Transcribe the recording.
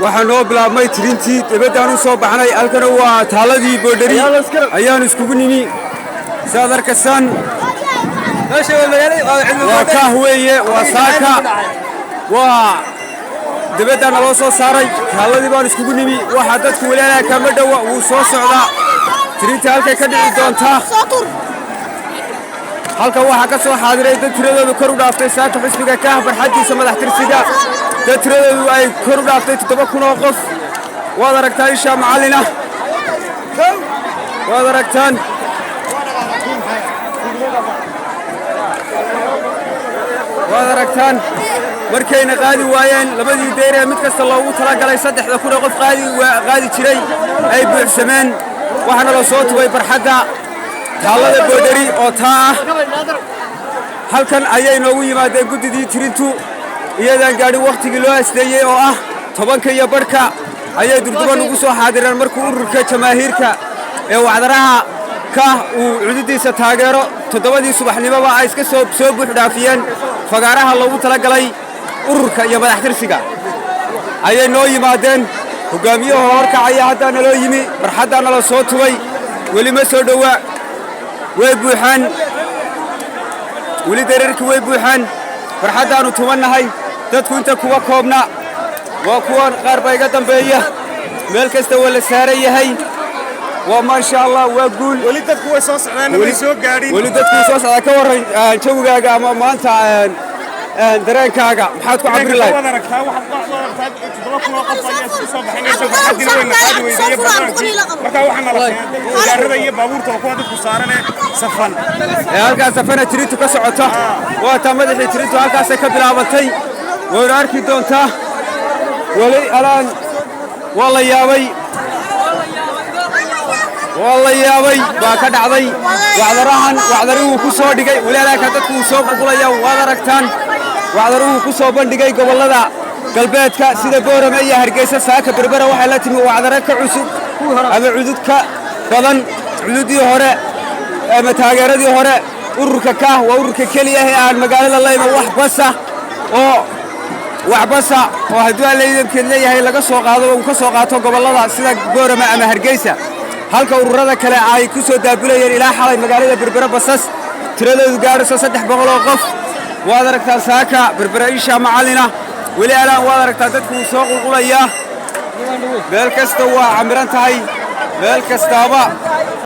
waxaan bilaabmay tirintii dibadaan u soo baxnay halkan waa taaladii boodhari ayaan iskugu nimi saadarkasan waa ka weeye waa saaka waa dibadaan loo soo saaray taaladii baan iskugu nimi waxa dadku walaalaha kama dhawa uu soo socdaa tirintii halkay ka dhici doontaa halka waxa ka soo xaadiray dad tiradoodu kor u dhaaftay saaka xisbiga ka farxadiisa madax tirsiga dad tiradoodu ay kor u dhaaftay 7,000 oo qof waad aragtaa isha macallina waad aragtaan markayna qaadi waayeen labadii deere mid kasta loogu tala galay 3,000 oo qof qaadi jiray ay buuxsameen waxaana la soo tubay farxadda taalada boodhari oo taa halkan ayay noogu yimaadeen guddidii tirintu iyadaan gaadhin waqtigii loo asteeyey oo ah 10 iyo barhka ayay durduban ugu soo xaadireen markuu ururka jamaahiirka ee wacdaraha ka uu cududiisa taageero 7 subaxnimoba ay iska soo buux dhaafiyeen fagaaraha loogu talagalay ururka iyo madax tirsiga ayay noo yimaadeen hogaamiyaha horkacaya hadda naloo yimi farxadda nala soo tubay weli ma soo dhowaa way buuxaan weli dareerkii way buuxaan farxaddaanu tumannahay dadku inta kuwa koobna waa kuwan qaar baa iga dambeeya meel kasta waa la saaran yahay waa maasha allah waa guul weli dadku way soo socdaan way soo gaadhin weli dadku soo socda ka waran jawigaaga ama maanta dareenkaaga maxaad ku cabiri lahayd halkaas safana tirintu ka socota waa taa madaxii tirintu halkaasay ka bilaabantay waynu arki doontaa weli alaan waa la yaabay baa ka dhacday wacdaruhu ku soo dhigay walaalka dadku soo qulqulaya waad aragtaan wacdaruhu ku soo bandhigay gobolada galbeedka sida Boorama iyo Hargeysa saaka berbera waxa la timi wacdara ka cusub ama cudud ka badan cududii hore ama taageeradii hore ururka ka waa ururka kaliya ee aan magaalada Layma wax basa oo haddii la idinkeed leeyahay laga soo qaado uu ka soo qaato gobolada sida Boorama ama Hargeysa halka ururada kale ay ku soo daabulayeen ilaa xalay magaalada berbera basas tiradoodu gaarayso 300 oo qof waad aragtaa saaka berbera isha macallina weli alaan waad aragtaa dadku soo qulqulaya meel kasta waa camiran tahay meel kastaaba